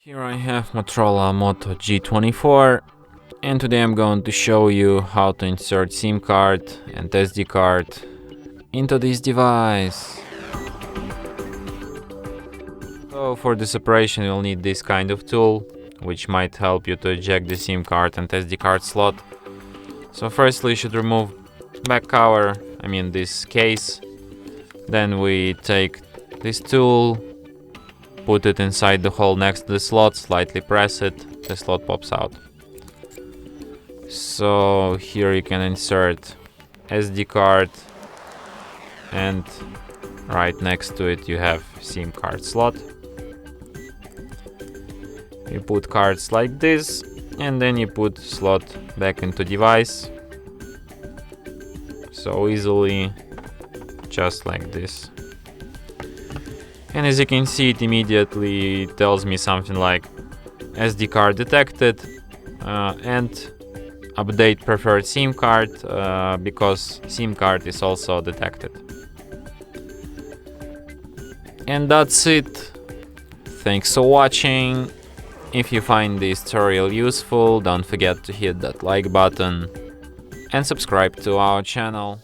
Here I have MOTOROLA Moto G24, and today I'm going to show you how to insert SIM card and SD card into this device. So for this operation you'll need this kind of tool, which might help you to eject the SIM card and SD card slot. So firstly you should remove back cover, this case. Then we take this tool, put it inside the hole next to the slot, slightly press it, the slot pops out. So here you can insert SD card, and right next to it you have SIM card slot. You put cards like this, and then you put slot back into device. So easily, just like this. And as you can see, it immediately tells me something like SD card detected and update preferred SIM card because SIM card is also detected. And that's it. Thanks for watching. If you find this tutorial useful, don't forget to hit that like button and subscribe to our channel.